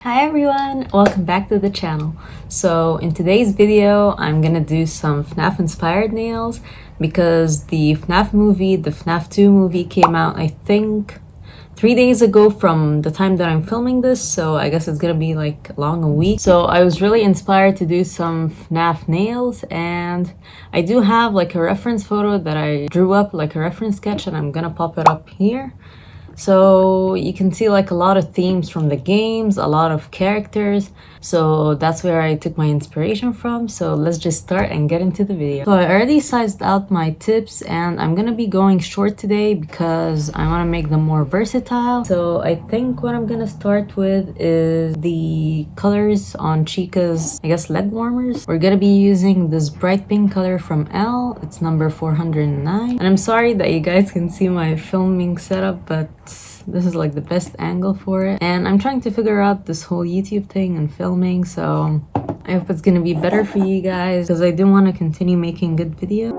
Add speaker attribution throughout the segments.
Speaker 1: Hi everyone, welcome back to the channel. So in today's video, I'm gonna do some FNAF inspired nails because the FNAF movie, the FNAF 2 movie came out, I think 3 days ago from the time that I'm filming this, so I guess it's gonna be like along a week. So I was really inspired to do some FNAF nails, and I do have like a reference photo that I drew up, like a reference sketch, and I'm gonna pop it up here. So you can see like a lot of themes from the games, a lot of characters. So that's where I took my inspiration from. So let's just start and get into the video. So I already sized out my tips and I'm gonna be going short today because I want to make them more versatile. So I think what I'm gonna start with is the colors on Chica's, I guess, leg warmers. We're gonna be using this bright pink color from Elle. It's number 409. And I'm sorry that you guys can see my filming setup, but this is like the best angle for it, and I'm trying to figure out this whole YouTube thing and filming, so I hope it's gonna be better for you guys because I do want to continue making good videos.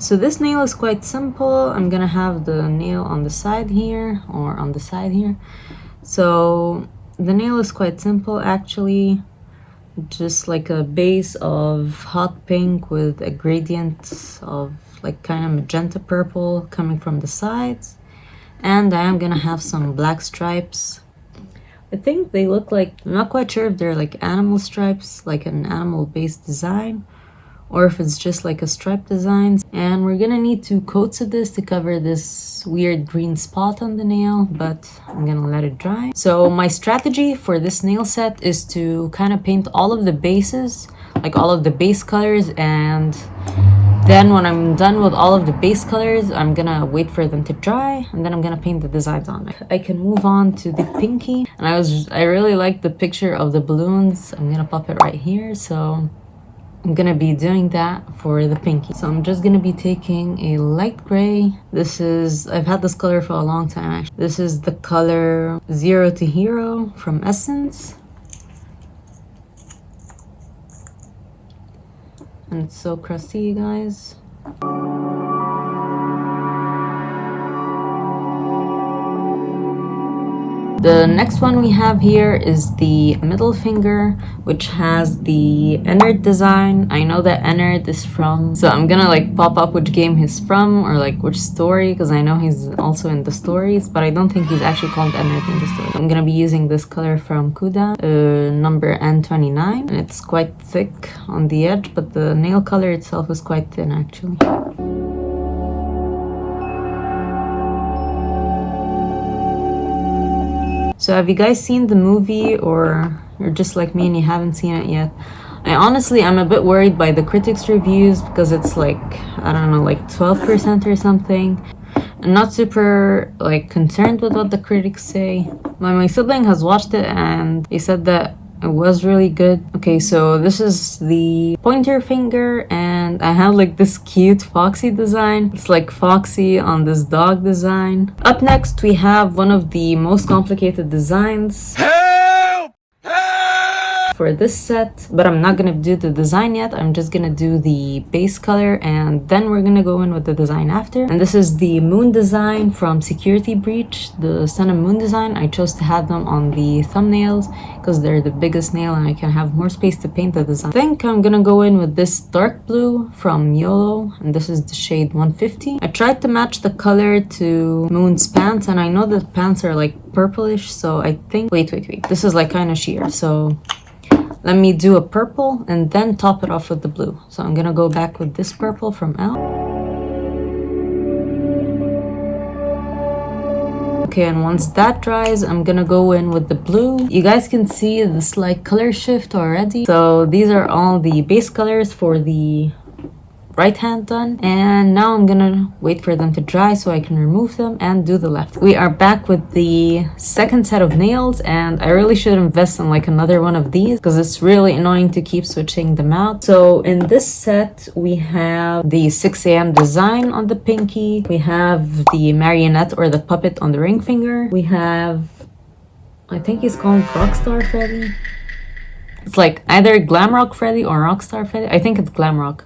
Speaker 1: So this nail is quite simple. I'm gonna have the nail on the side here, or on the side here. So the nail is quite simple actually, just like a base of hot pink with a gradient of like kind of magenta purple coming from the sides, and I am gonna have some black stripes. I think they look like, I'm not quite sure if they're like animal stripes, like an animal based design, or if it's just like a stripe design. And we're gonna need 2 coats of this to cover this weird green spot on the nail, but I'm gonna let it dry. So my strategy for this nail set is to kind of paint all of the bases, like all of the base colors, and then when I'm done with all of the base colors, I'm gonna wait for them to dry, and then I'm gonna paint the designs on it. I can move on to the pinky, and I really like the picture of the balloons. I'm gonna pop it right here, so I'm gonna be doing that for the pinky. So I'm just gonna be taking a light gray. I've had this color for a long time actually. This is the color Zero to Hero from Essence. And it's so crusty, you guys. The next one we have here is the middle finger, which has the Ennard design. I know that Ennard is from, so I'm gonna like pop up which game he's from or like which story, because I know he's also in the stories, but I don't think he's actually called Ennard in the story. I'm gonna be using this color from Kuda, number N29, and it's quite thick on the edge, but the nail color itself is quite thin actually. So have you guys seen the movie, or you're just like me and you haven't seen it yet? I'm a bit worried by the critics' reviews because it's like, I don't know, like 12% or something. I'm not super like concerned with what the critics say. My sibling has watched it and he said that it was really good. Okay, so this is the pointer finger, and I have like this cute Foxy design. It's like Foxy on this dog design. Up next, we have one of the most complicated designs for this set, but I'm not gonna do the design yet. I'm just gonna do the base color, and then we're gonna go in with the design after. And this is the moon design from Security Breach, the sun and moon design. I chose to have them on the thumbnails because they're the biggest nail and I can have more space to paint the design. I think I'm gonna go in with this dark blue from YOLO, and this is the shade 150. I tried to match the color to Moon's pants, and I know the pants are like purplish, so I think, wait, this is like kind of sheer, so let me do a purple and then top it off with the blue. So I'm gonna go back with this purple from Elle. Okay, and once that dries, I'm gonna go in with the blue. You guys can see this like color shift already. So these are all the base colors for the right hand done, and now I'm gonna wait for them to dry so I can remove them and do the left. We are back with the second set of nails, and I really should invest in like another one of these because it's really annoying to keep switching them out. So in this set we have the 6 a.m. design on the pinky, we have the marionette or the puppet on the ring finger, we have, I think he's called Rockstar Freddy. It's like either Glamrock Freddy or Rockstar Freddy. I think it's Glamrock.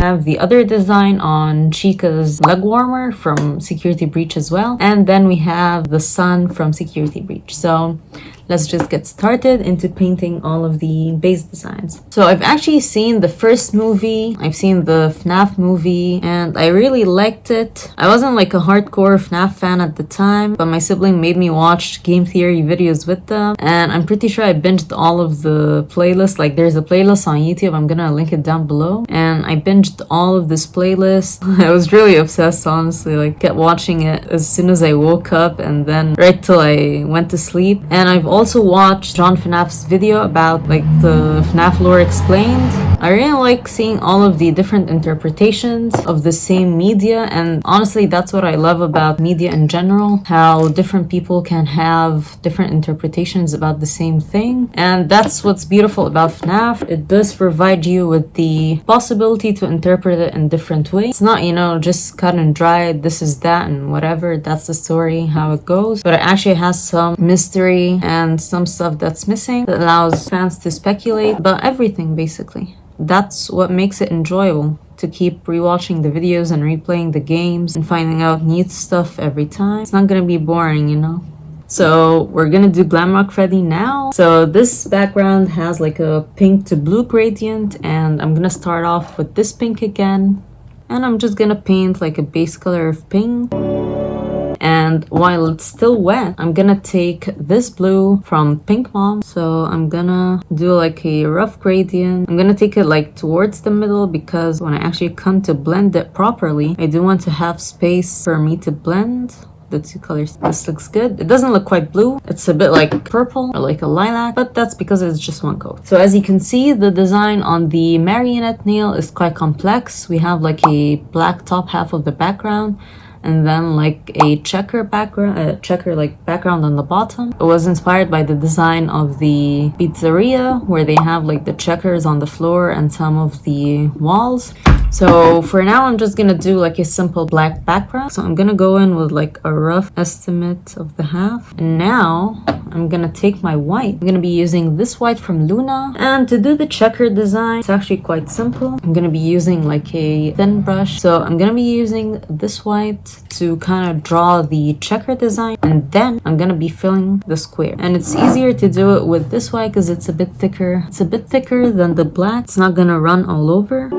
Speaker 1: have the other design on Chica's leg warmer from Security Breach as well. And then we have the sun from Security Breach. So let's just get started into painting all of the base designs. So I've actually seen the first movie, I've seen the FNAF movie, and I really liked it. I wasn't like a hardcore FNAF fan at the time, but my sibling made me watch game theory videos with them, and I'm pretty sure I binged all of the playlists. Like there's a playlist on YouTube, I'm gonna link it down below, and I binged all of this playlist. I was really obsessed, honestly, like kept watching it as soon as I woke up and then right till I went to sleep. And I've also watched John FNAF's video about like the FNAF lore explained. I really like seeing all of the different interpretations of the same media, and honestly that's what I love about media in general, how different people can have different interpretations about the same thing. And that's what's beautiful about FNAF. It does provide you with the possibility to interpret it in different ways. It's not, you know, just cut and dry, this is that and whatever, that's the story, how it goes, but it actually has some mystery and some stuff that's missing that allows fans to speculate about everything basically. That's what makes it enjoyable, to keep rewatching the videos and replaying the games and finding out new stuff every time. It's not gonna be boring, you know? So we're gonna do Glamrock Freddy now. So this background has like a pink to blue gradient, and I'm gonna start off with this pink again. And I'm just gonna paint like a base color of pink. And while it's still wet, I'm gonna take this blue from Pink Mom. So I'm gonna do like a rough gradient. I'm gonna take it like towards the middle, because when I actually come to blend it properly, I do want to have space for me to blend the two colors. This looks good. It doesn't look quite blue. It's a bit like purple or like a lilac, but that's because it's just one coat. So as you can see, the design on the marionette nail is quite complex. We have like a black top half of the background, and then like a checker background, background on the bottom. It was inspired by the design of the pizzeria, where they have like the checkers on the floor and some of the walls. So for now, I'm just gonna do like a simple black background. So I'm gonna go in with like a rough estimate of the half. And now I'm gonna take my white. I'm gonna be using this white from Luna. And to do the checker design, it's actually quite simple. I'm gonna be using like a thin brush. So I'm gonna be using this white to kind of draw the checker design. And then I'm gonna be filling the square. And it's easier to do it with this white because it's a bit thicker. It's a bit thicker than the black. It's not gonna run all over.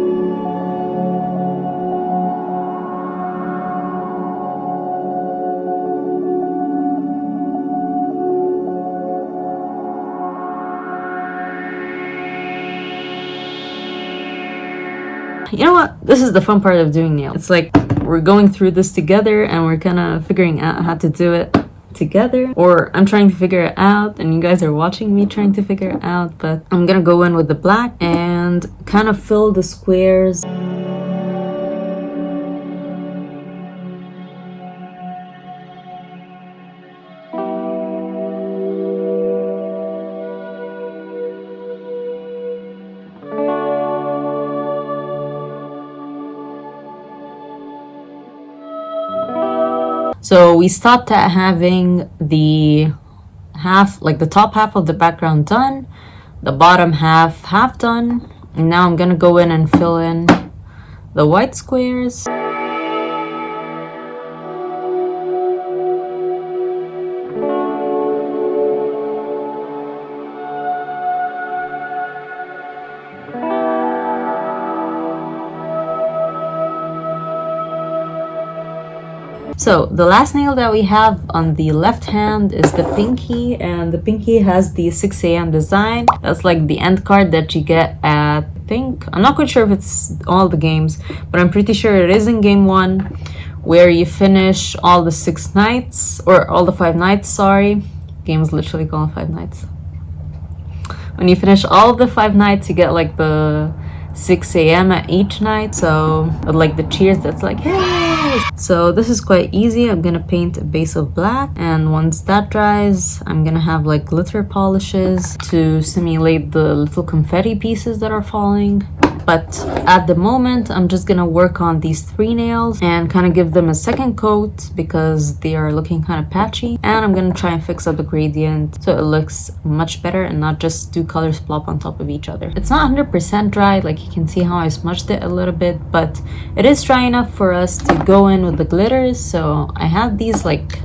Speaker 1: You know what? This is the fun part of doing nails. It's like we're going through this together and we're kind of figuring out how to do it together. Or I'm trying to figure it out and you guys are watching me trying to figure it out. But I'm gonna go in with the black and kind of fill the squares. So we stopped at having the half, like the top half of the background done, the bottom half done, and now I'm gonna go in and fill in the white squares. So the last nail that we have on the left hand is the pinky, and the pinky has the 6 a.m. design. That's like the end card that you get at, I think, I'm not quite sure if it's all the games, but I'm pretty sure it is in game 1, where you finish all the 6 nights, or all the 5 nights, sorry. Game's literally called 5 nights. When you finish all of the 5 nights, you get like the 6 a.m. at each night. So with like the cheers, that's like, hey! So this is quite easy. I'm gonna paint a base of black, and once that dries, I'm gonna have like glitter polishes to simulate the little confetti pieces that are falling. but at the moment I'm just gonna work on these 3 nails and kind of give them a second coat because they are looking kind of patchy, and I'm gonna try and fix up the gradient so it looks much better and not just do colors plop on top of each other. It's not 100% dry, like you can see how I smudged it a little bit, but it is dry enough for us to go in with the glitters. So I have these like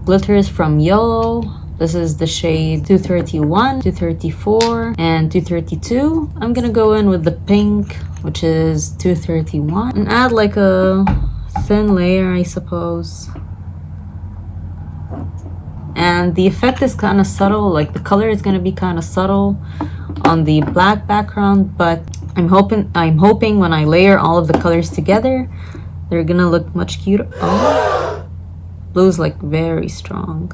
Speaker 1: glitters from Yellow. This is the shade 231, 234, and 232. I'm gonna go in with the pink, which is 231, and add like a thin layer, I suppose. And the effect is kind of subtle, like the color is gonna be kind of subtle on the black background, but I'm hoping when I layer all of the colors together, they're gonna look much cuter. Oh, blue's like very strong.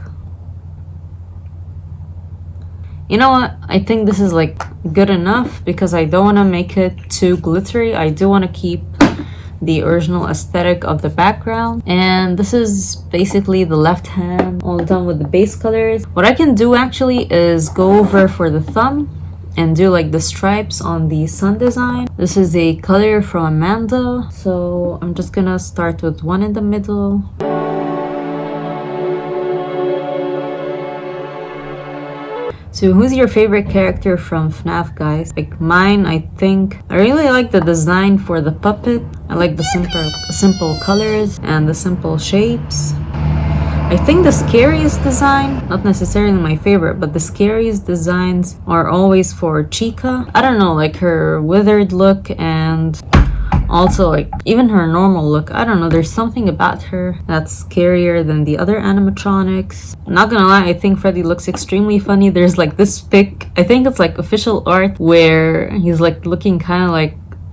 Speaker 1: You know what? I think this is like good enough because I don't want to make it too glittery. I do want to keep the original aesthetic of the background. And this is basically the left hand all done with the base colors. What I can do actually is go over for the thumb and do like the stripes on the sun design. This is a color from Amanda. So I'm just gonna start with one in the middle. So who's your favorite character from FNAF, guys? Like mine, I think I really like the design for the puppet. I like the simple colors and the simple shapes. I think the scariest design, not necessarily my favorite, but the scariest designs are always for Chica. I don't know, like her withered look and also like even her normal look. I don't know, there's something about her that's scarier than the other animatronics. I'm not gonna lie, I think Freddy looks extremely funny. There's like this pic, I think it's like official art, where he's like looking kind of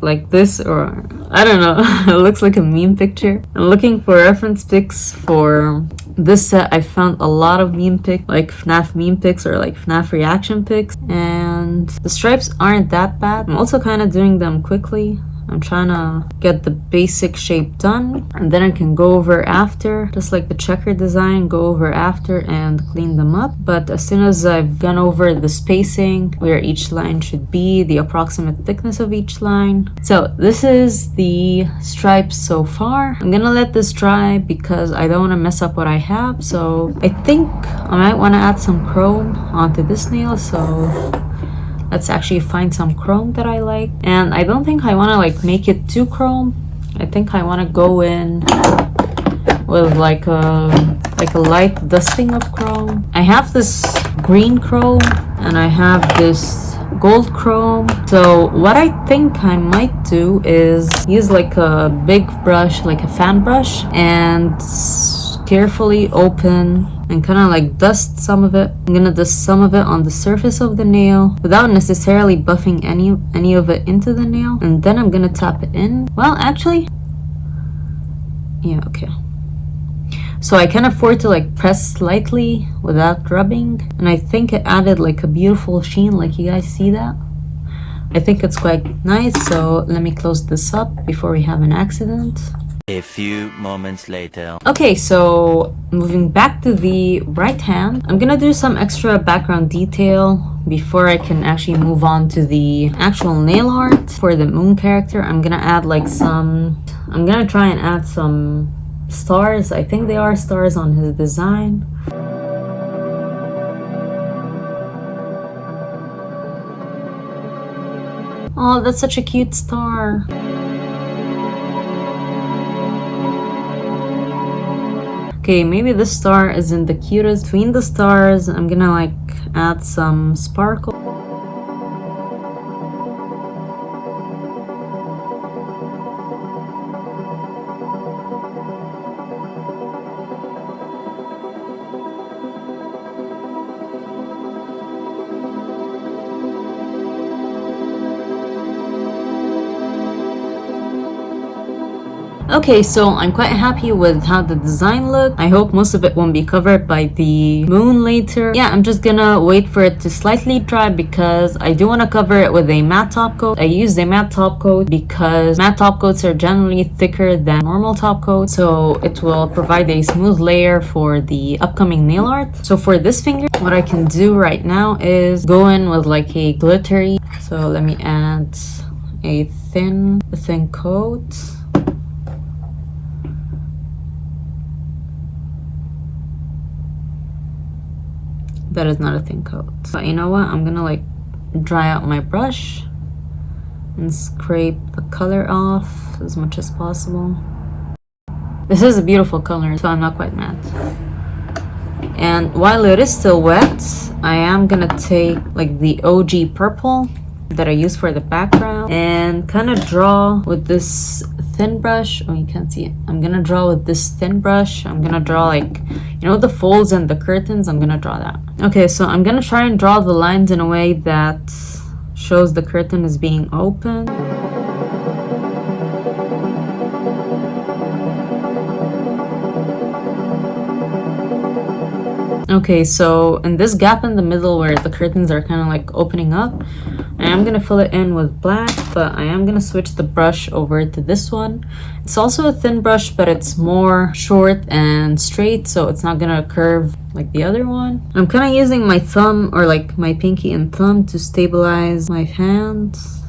Speaker 1: like this, or I don't know. It looks like a meme picture. I'm looking for reference pics for this set. I found a lot of meme pics, like FNAF meme pics or like FNAF reaction pics, and the stripes aren't that bad. I'm also kind of doing them quickly. I'm trying to get the basic shape done, and then I can go over after, just like the checker design, go over after and clean them up. But as soon as I've gone over the spacing, where each line should be, the approximate thickness of each line. So this is the stripes so far. I'm gonna let this dry because I don't want to mess up what I have. So I think I might want to add some chrome onto this nail. So let's actually find some chrome that I like. And I don't think I want to like make it too chrome. I think I want to go in with like a light dusting of chrome. I have this green chrome and I have this gold chrome. So what I think I might do is use like a big brush, like a fan brush, and carefully open and kind of like dust some of it. I'm gonna dust some of it on the surface of the nail without necessarily buffing any of it into the nail, and then I'm gonna tap it in. Well, actually, yeah, okay. So I can afford to like press slightly without rubbing, and I think it added like a beautiful sheen, like you guys see that. I think it's quite nice. So let me close this up before we have an accident.
Speaker 2: A few moments later.
Speaker 1: Okay, so moving back to the right hand, I'm gonna do some extra background detail before I can actually move on to the actual nail art. For the moon character, I'm gonna add like I'm gonna try and add some stars. I think they are stars on his design. Oh, that's such a cute star. Okay, maybe this star isn't the cutest. Between the stars, I'm gonna like add some sparkle. Okay, so I'm quite happy with how the design looked. I hope most of it won't be covered by the moon later. Yeah, I'm just gonna wait for it to slightly dry because I do want to cover it with a matte top coat. I used a matte top coat because matte top coats are generally thicker than normal top coats, so it will provide a smooth layer for the upcoming nail art. So for this finger, what I can do right now is go in with like a glittery. So let me add a thin coat. That is not a thin coat. But you know what? I'm gonna like dry out my brush and scrape the color off as much as possible. This is a beautiful color, so I'm not quite mad. And while it is still wet, I am gonna take like the OG purple that I use for the background and kind of draw with this thin brush. Oh, you can't see it. I'm gonna draw with this thin brush. I'm gonna draw like, you know, the folds and the curtains. I'm gonna draw that. Okay, so I'm gonna try and draw the lines in a way that shows the curtain is being open. Okay, so in this gap in the middle where the curtains are kind of like opening up, I am gonna fill it in with black, but I am gonna switch the brush over to this one. It's also a thin brush, but it's more short and straight, so it's not gonna curve like the other one. I'm kind of using my thumb, or like my pinky and thumb, to stabilize my hands.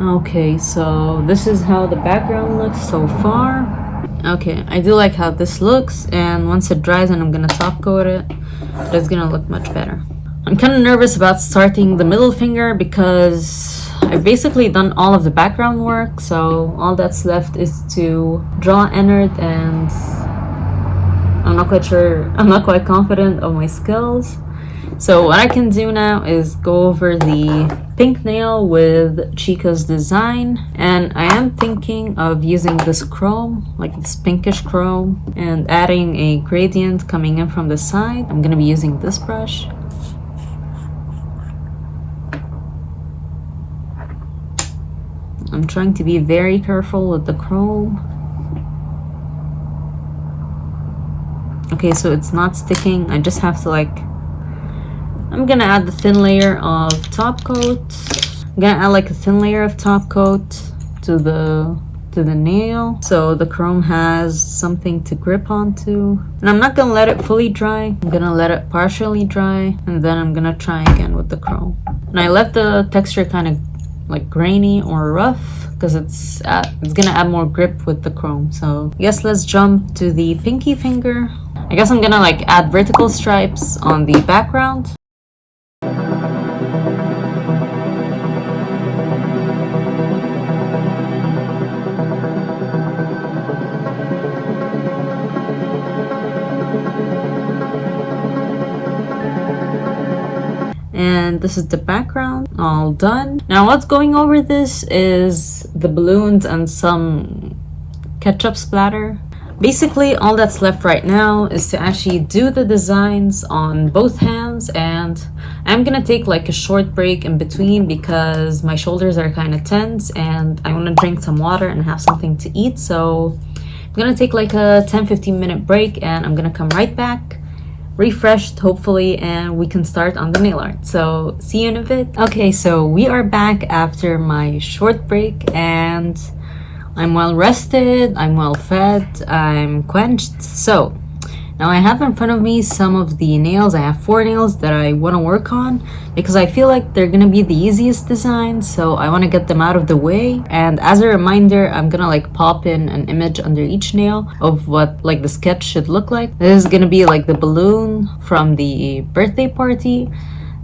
Speaker 1: Okay, so this is how the background looks so far. Okay, I do like how this looks, and once it dries and I'm gonna top coat it, it's gonna look much better. I'm kind of nervous about starting the middle finger because I've basically done all of the background work, so all that's left is to draw inward, and I'm not quite confident of my skills. So what I can do now is go over the pink nail with Chica's design, and I am thinking of using this chrome, like this pinkish chrome, and adding a gradient coming in from the side. I'm gonna be using this brush. I'm trying to be very careful with the chrome. Okay, so it's not sticking. I just have to like, I'm gonna add the thin layer of top coat. I'm gonna add like a thin layer of top coat to the nail, so the chrome has something to grip onto. And I'm not gonna let it fully dry. I'm gonna let it partially dry, and then I'm gonna try again with the chrome. And I left the texture kind of like grainy or rough because it's gonna add more grip with the chrome. So I guess let's jump to the pinky finger. I guess I'm gonna like add vertical stripes on the background. And this is the background, all done. Now what's going over this is the balloons and some ketchup splatter. Basically all that's left right now is to actually do the designs on both hands, and I'm gonna take like a short break in between because my shoulders are kind of tense and I want to drink some water and have something to eat. So I'm gonna take like a 10-15 minute break, and I'm gonna come right back refreshed hopefully, and we can start on the nail art. So see you in a bit. Okay, so we are back after my short break, and I'm well rested, I'm well fed, I'm quenched. So now I have in front of me some of the nails. I have 4 nails that I want to work on because I feel like they're gonna be the easiest design, so I want to get them out of the way. And as a reminder, I'm gonna like pop in an image under each nail of what like the sketch should look like. This is gonna be like the balloon from the birthday party.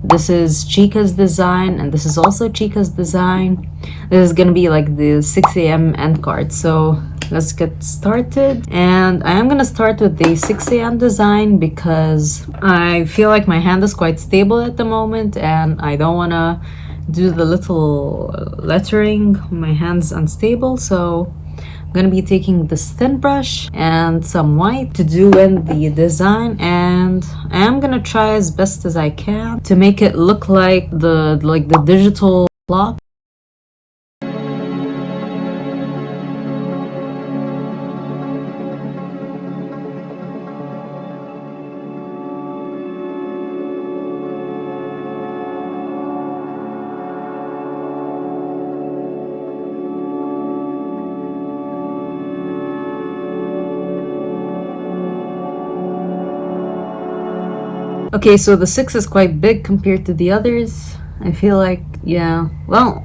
Speaker 1: This is Chica's design, and this is also Chica's design. This is gonna be like the 6 a.m. end card. So let's get started. And I am gonna start with the 6 a.m. design because I feel like my hand is quite stable at the moment, and I don't wanna do the little lettering. My hand's unstable, so I'm gonna be taking this thin brush and some white to do in the design, and I am gonna try as best as I can to make it look like the digital clock. Okay, so the 6 is quite big compared to the others. I feel like, yeah, well,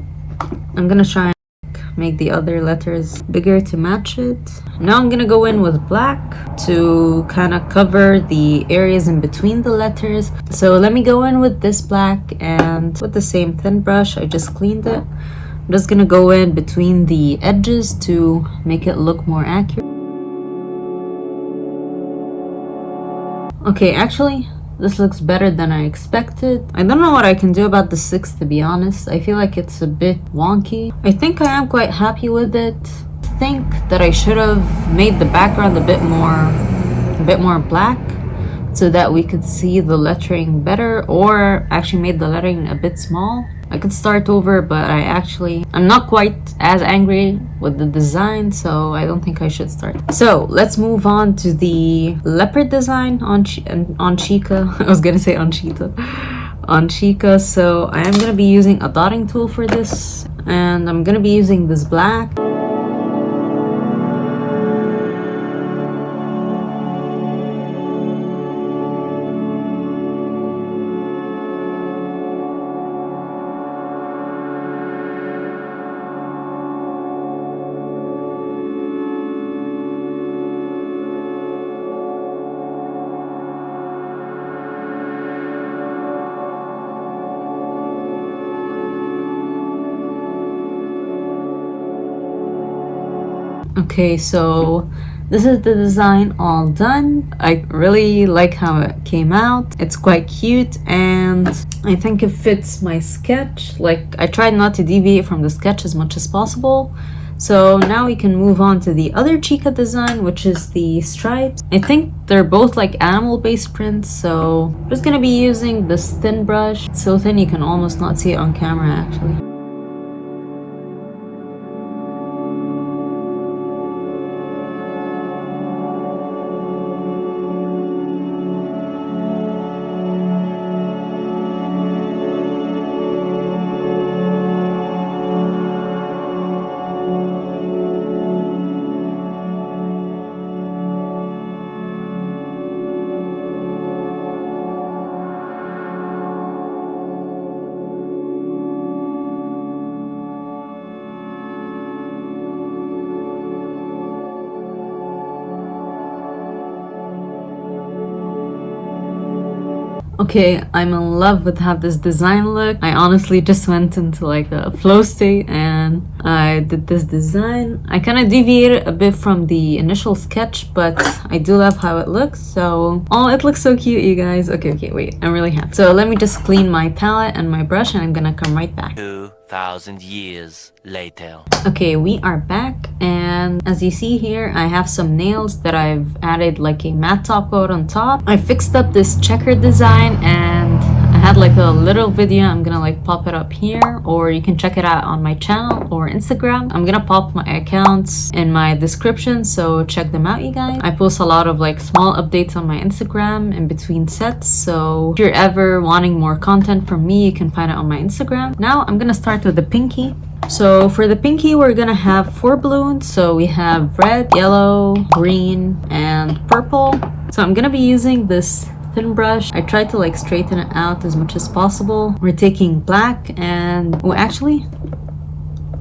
Speaker 1: I'm gonna try and make the other letters bigger to match it. Now I'm gonna go in with black to kind of cover the areas in between the letters. So let me go in with this black, and with the same thin brush, I just cleaned it. I'm just gonna go in between the edges to make it look more accurate. Okay, actually, this looks better than I expected. I don't know what I can do about the 6, to be honest. I feel like it's a bit wonky. I think I am quite happy with it. I think that I should have made the background a bit more black so that we could see the lettering better, or actually made the lettering a bit small. I could start over, but I'm not quite as angry with the design, so I don't think I should start. So let's move on to the leopard design on Chica. I was gonna say on Cheetah. On Chica, so I am gonna be using a dotting tool for this, and I'm gonna be using this black. Okay, so this is the design all done. I really like how it came out. It's quite cute, and I think it fits my sketch. Like, I tried not to deviate from the sketch as much as possible. So now we can move on to the other Chica design, which is the stripes. I think they're both like animal-based prints, so I'm just gonna be using this thin brush. It's so thin you can almost not see it on camera, actually. Okay, I'm in love with how this design look. I honestly just went into like a flow state and I did this design. I kind of deviated a bit from the initial sketch, but I do love how it looks. So, oh, it looks so cute, you guys. Okay, wait, I'm really happy. So let me just clean my palette and my brush, and I'm gonna come right back.
Speaker 2: 2,000 years later.
Speaker 1: Okay, we are back, and as you see here, I have some nails that I've added like a matte top coat on top. I fixed up this checkered design, and I had like a little video. I'm gonna like pop it up here, or you can check it out on my channel or Instagram. I'm gonna pop my accounts in my description, so check them out, you guys. I post a lot of like small updates on my Instagram in between sets, so if you're ever wanting more content from me, you can find it on my Instagram. Now I'm gonna start with the pinky. So for the pinky, we're gonna have 4 balloons. So we have red, yellow, green, and purple. So I'm gonna be using this thin brush. I tried to like straighten it out as much as possible. We're taking black and, well, actually,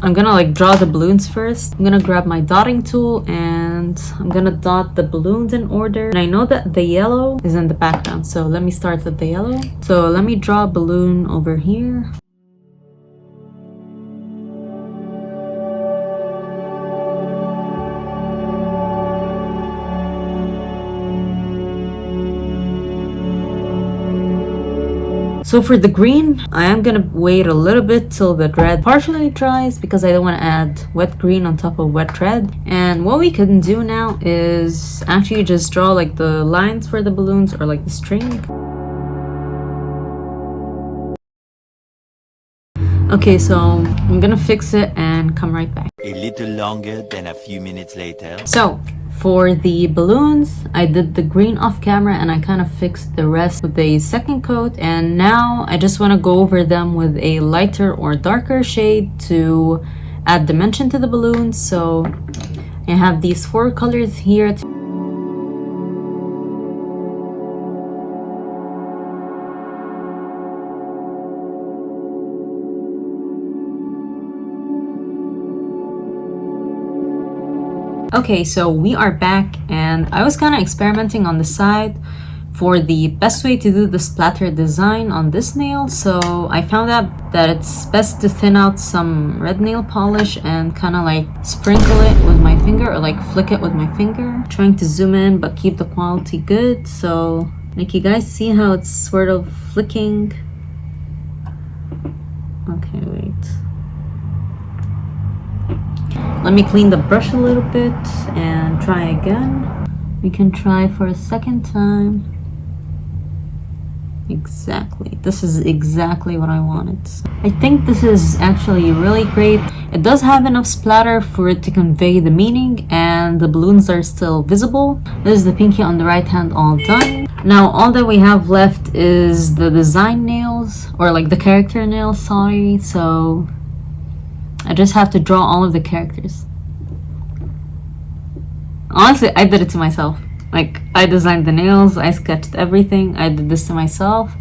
Speaker 1: I'm gonna like draw the balloons first. I'm gonna grab my dotting tool and I'm gonna dot the balloons in order. And I know that the yellow is in the background, so let me start with the yellow. So let me draw a balloon over here. So for the green, I am gonna wait a little bit till the red partially dries because I don't want to add wet green on top of wet red. And what we can do now is actually just draw like the lines for the balloons, or like the string. Okay, so I'm gonna fix it and come right back.
Speaker 2: A little longer than a few minutes later.
Speaker 1: So for the balloons, I did the green off camera and I kind of fixed the rest with a second coat. And now I just want to go over them with a lighter or darker shade to add dimension to the balloons. So I have these 4 colors here. Okay, so we are back, and I was kind of experimenting on the side for the best way to do the splatter design on this nail. So I found out that it's best to thin out some red nail polish and kind of like sprinkle it with my finger, or like flick it with my finger, trying to zoom in but keep the quality good. So like, you guys see how it's sort of flicking? Okay, wait. Let me clean the brush a little bit and try again. We can try for a second time. Exactly. This is exactly what I wanted. I think this is actually really great. It does have enough splatter for it to convey the meaning, and the balloons are still visible. This is the pinky on the right hand all done. Now all that we have left is the design nails, or like the character nails, sorry. So I just have to draw all of the characters. Honestly, I did it to myself. Like, I designed the nails, I sketched everything, I did this to myself.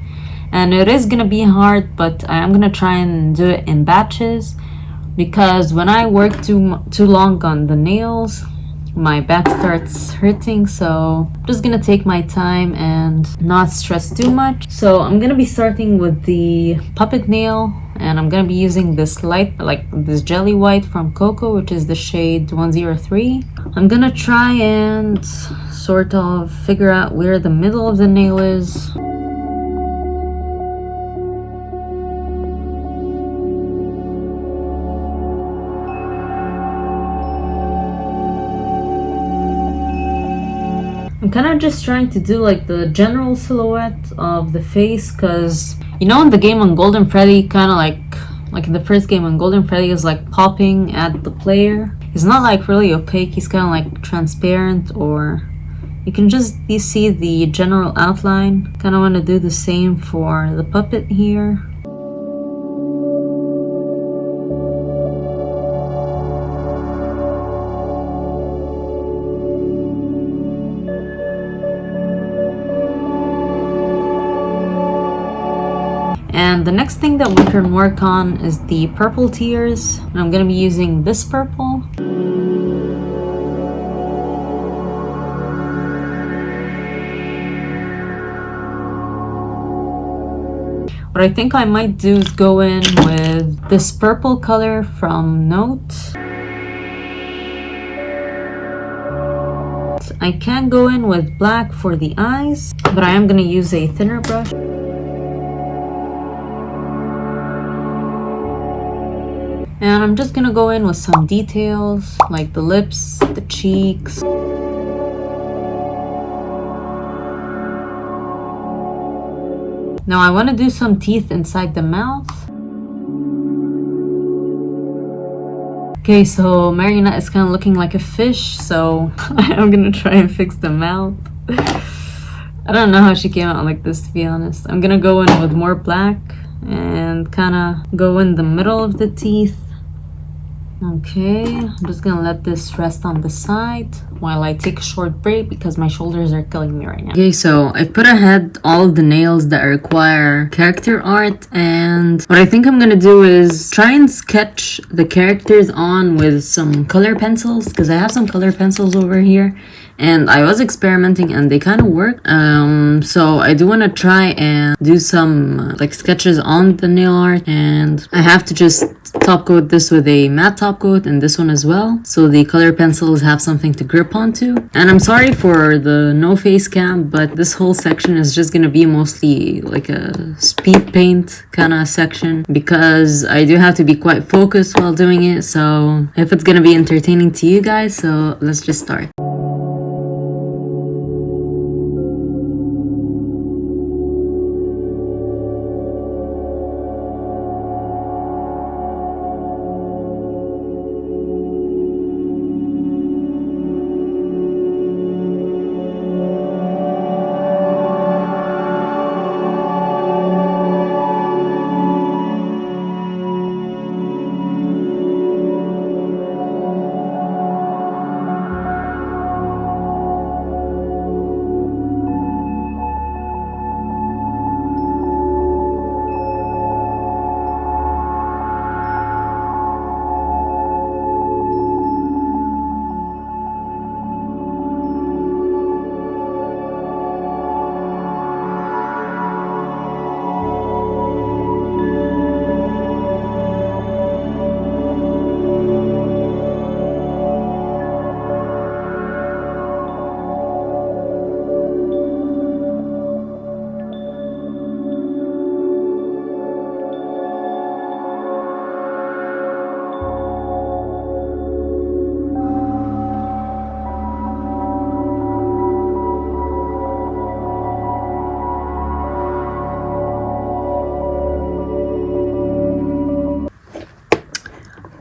Speaker 1: And it is gonna be hard, but I am gonna try and do it in batches, because when I work too long on the nails, my back starts hurting. So I'm just gonna take my time and not stress too much. So I'm gonna be starting with the puppet nail, and I'm gonna be using this light, like this jelly white from Coco, which is the shade 103. I'm gonna try and sort of figure out where the middle of the nail is. I'm kind of just trying to do like the general silhouette of the face, because you know in the game on Golden Freddy, kind of like in the first game when Golden Freddy is like popping at the player, he's not like really opaque, he's kind of like transparent, or you can just see the general outline. Kind of want to do the same for the puppet here. And the next thing that we can work on is the purple tears. And I'm gonna be using this purple. What I think I might do is go in with this purple color from Note. I can go in with black for the eyes, but I am gonna use a thinner brush. And I'm just gonna go in with some details, like the lips, the cheeks. Now I want to do some teeth inside the mouth. Okay, so Marionette is kind of looking like a fish, so I'm gonna try and fix the mouth. I don't know how she came out like this, to be honest. I'm gonna go in with more black and kind of go in the middle of the teeth. Okay, I'm just gonna let this rest on the side while I take a short break because my shoulders are killing me right now. Okay, so I've put ahead all of the nails that require character art, and what I think I'm gonna do is try and sketch the characters on with some color pencils, because I have some color pencils over here and I was experimenting and they kind of work. So I do want to try and do some like sketches on the nail art, and I have to just top coat this with a matte top coat and this one as well, so the color pencils have something to grip onto. And I'm sorry for the no face cam, but this whole section is just gonna be mostly like a speed paint kind of section, because I do have to be quite focused while doing it, so if it's gonna be entertaining to you guys, so let's just start.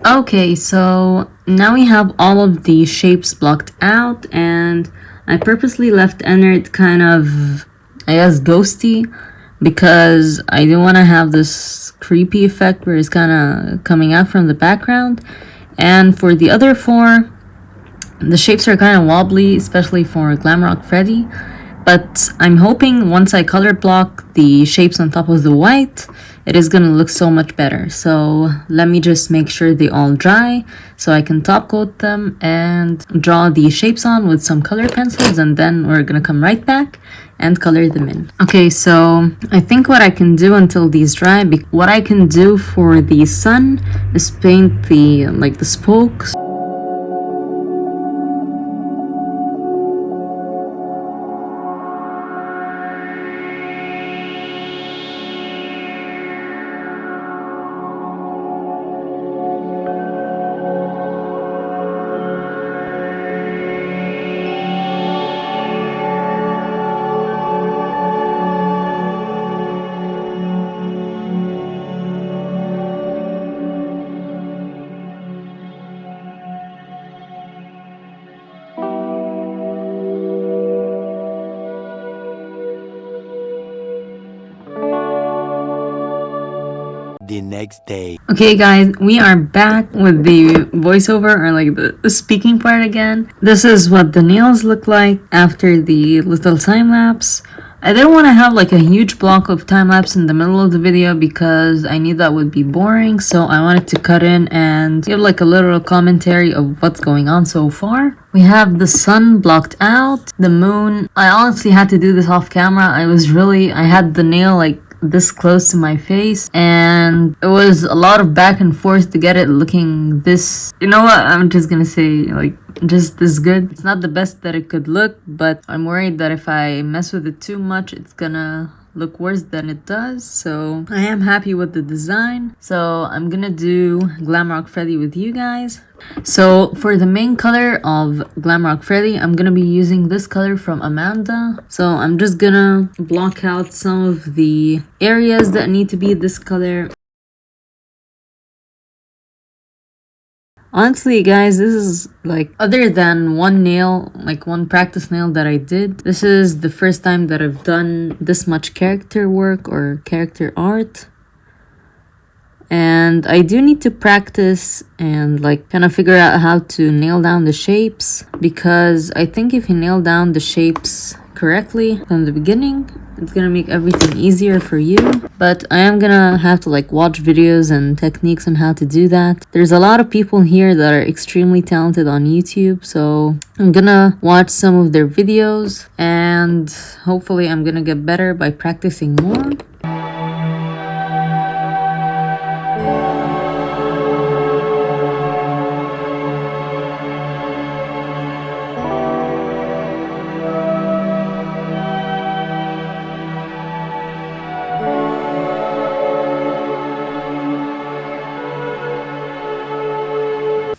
Speaker 1: Okay, so now we have all of the shapes blocked out, and I purposely left Ennard kind of, I guess, ghosty, because I do want to have this creepy effect where it's kind of coming out from the background. And for the other four, the shapes are kind of wobbly, especially for Glamrock Freddy. But I'm hoping once I color block the shapes on top of the white, it is gonna look so much better. So let me just make sure they all dry so I can top coat them and draw the shapes on with some color pencils, and then we're gonna come right back and color them in. Okay, so I think what I can do until these dry, what I can do for the sun is paint the spokes.
Speaker 2: The next day.
Speaker 1: Okay guys, we are back with the voiceover, or like the speaking part again. This is what the nails look like after the little time lapse. I didn't want to have like a huge block of time lapse in the middle of the video because I knew that would be boring, so I wanted to cut in and give like a little commentary of what's going on so far. We have the sun blocked out, the moon. I honestly had to do this off camera. I had the nail like this close to my face, and it was a lot of back and forth to get it looking this, you know what, I'm just gonna say like just this good. It's not the best that it could look, but I'm worried that if I mess with it too much, it's gonna look worse than it does. So I am happy with the design, so I'm gonna do Glamrock Freddy with you guys. So for the main color of Glamrock Freddy, I'm gonna be using this color from Amanda. So I'm just gonna block out some of the areas that need to be this color. Honestly guys, this is like, other than one nail, like one practice nail that I did, this is the first time that I've done this much character work or character art. And I do need to practice and like kind of figure out how to nail down the shapes, because I think if you nail down the shapes correctly from the beginning, it's gonna make everything easier for you. But I am gonna have to like watch videos and techniques on how to do that. There's a lot of people here that are extremely talented on YouTube, so I'm gonna watch some of their videos and hopefully I'm gonna get better by practicing more.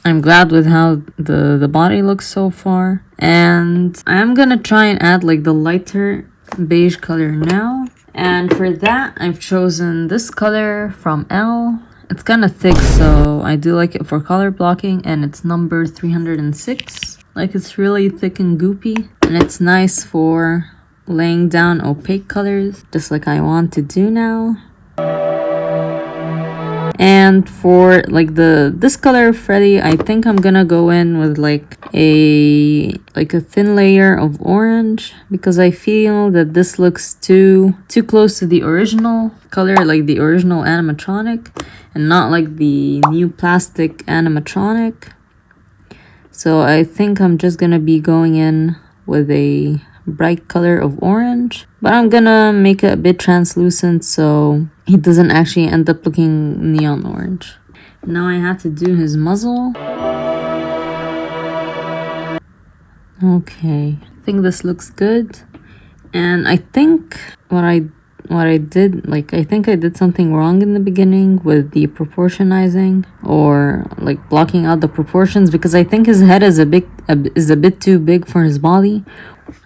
Speaker 1: I'm glad with how the body looks so far, and I'm gonna try and add like the lighter beige color now. And for that, I've chosen this color from Elle. It's kind of thick, so I do like it for color blocking, and it's number 306. Like, it's really thick and goopy, and it's nice for laying down opaque colors, just like I want to do now. And for like this color Freddy, I think I'm gonna go in with like a thin layer of orange, because I feel that this looks too close to the original color, like the original animatronic, and not like the new plastic animatronic. So I think I'm just gonna be going in with a bright color of orange, but I'm gonna make it a bit translucent so he doesn't actually end up looking neon orange. Now I have to do his muzzle. Okay, I think this looks good. And I think what I did, like, I think I did something wrong in the beginning with the proportionizing, or like blocking out the proportions, because I think his head is a bit too big for his body.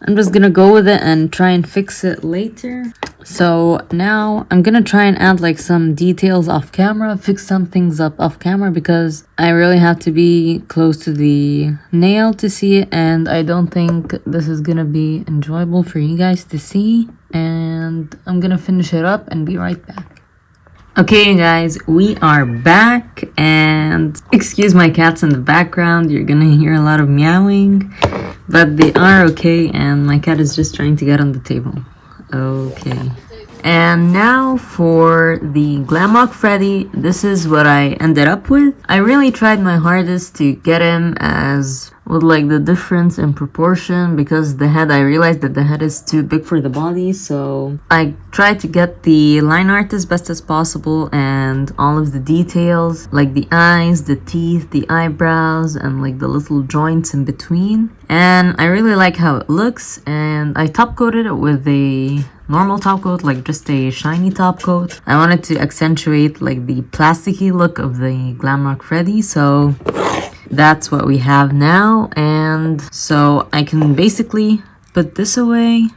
Speaker 1: I'm just gonna go with it and try and fix it later. So now I'm gonna try and add like some details off camera, fix some things up off camera because I really have to be close to the nail to see it, and I don't think this is gonna be enjoyable for you guys to see. And I'm gonna finish it up and be right back. Okay guys, we are back, and excuse my cats in the background, you're gonna hear a lot of meowing, but they are okay, and my cat is just trying to get on the table. Okay. And now for the Glamrock Freddy, this is what I ended up with. I really tried my hardest to get him as with like the difference in proportion, because the head, I realized that the head is too big for the body, so I tried to get the line art as best as possible and all of the details like the eyes, the teeth, the eyebrows, and like the little joints in between. And I really like how it looks, and I top coated it with a normal top coat, like just a shiny top coat. I wanted to accentuate like the plasticky look of the Glamrock Freddy, so that's what we have now. And so I can basically put this away.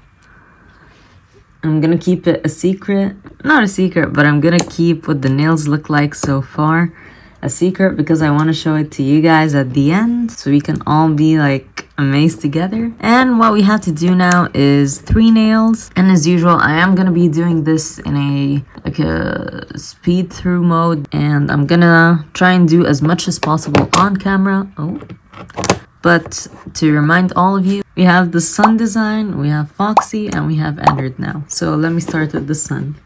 Speaker 1: I'm gonna keep it a secret, not a secret, but I'm gonna keep what the nails look like so far a secret, because I want to show it to you guys at the end so we can all be like amazed together. And what we have to do now is 3 nails, and as usual I am gonna be doing this in a speed through mode, and I'm gonna try and do as much as possible on camera. But to remind all of you, we have the sun design, we have Foxy, and we have Edward now. So let me start with the sun.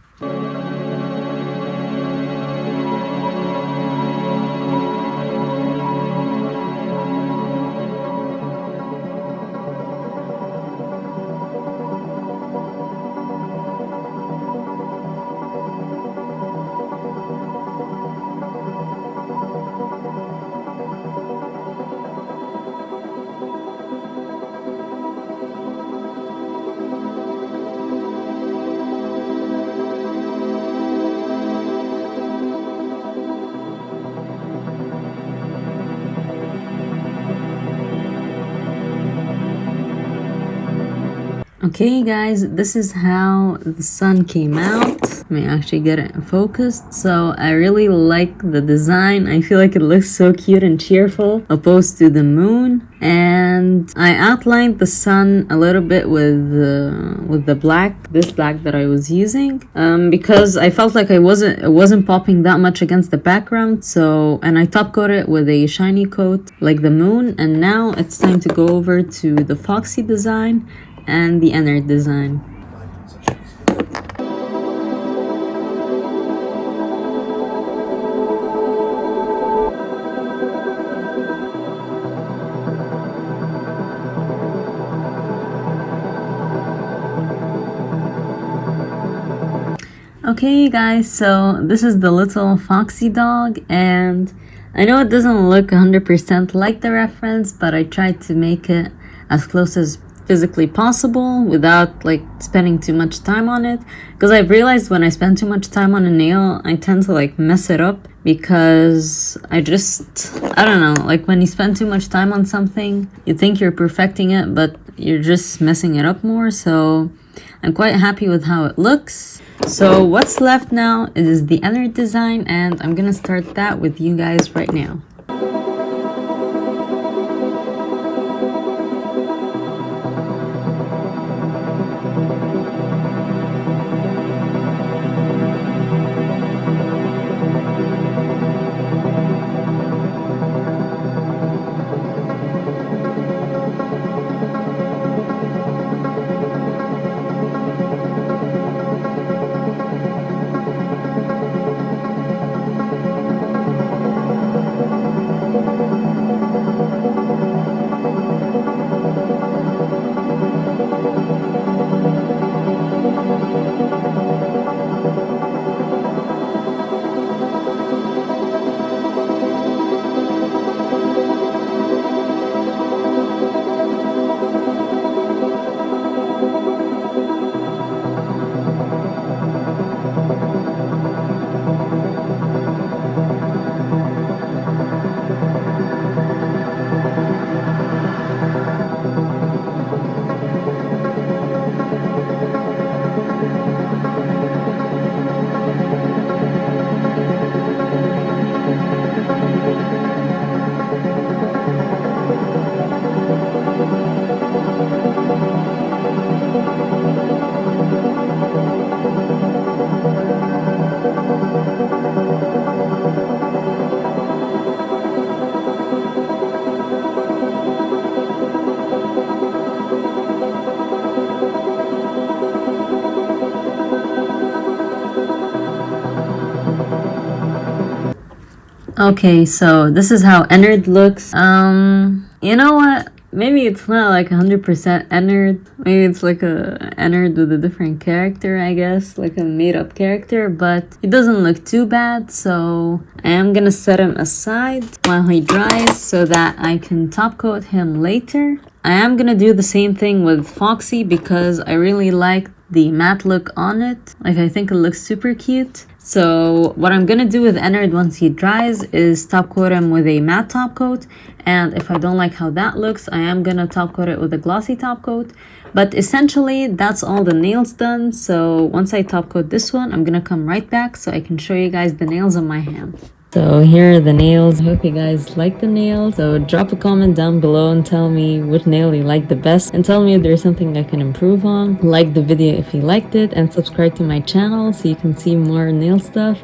Speaker 1: Okay guys, this is how the sun came out. Let me actually get it focused. So I really like the design. I feel like it looks so cute and cheerful opposed to the moon. And I outlined the sun a little bit with the black, this black that I was using, because I felt like it wasn't popping that much against the background. So, and I top coated it with a shiny coat like the moon. And now it's time to go over to the Foxy design and the inner design. Okay guys, so this is the little Foxy dog, and I know it doesn't look 100% like the reference, but I tried to make it as close as physically possible without like spending too much time on it, because I've realized when I spend too much time on a nail I tend to like mess it up, because I don't know, like when you spend too much time on something you think you're perfecting it, but you're just messing it up more. So I'm quite happy with how it looks. So what's left now is the inner design, and I'm gonna start that with you guys right now. Okay, so this is how Ennard looks. You know what? Maybe it's not like 100% Ennard. Maybe it's like a Ennard with a different character, I guess. Like a made-up character, but it doesn't look too bad, so I am gonna set him aside while he dries so that I can top coat him later. I am gonna do the same thing with Foxy because I really like the matte look on it. Like, I think it looks super cute. So what I'm gonna do with Ennard once he dries is top coat him with a matte top coat, and if I don't like how that looks, I am gonna top coat it with a glossy top coat. But essentially that's all the nails done. So once I top coat this one, I'm gonna come right back so I can show you guys the nails on my hand. So here are the nails. I hope you guys like the nails. So drop a comment down below and tell me which nail you like the best, and tell me if there's something I can improve on. Like the video if you liked it, and subscribe to my channel so you can see more nail stuff.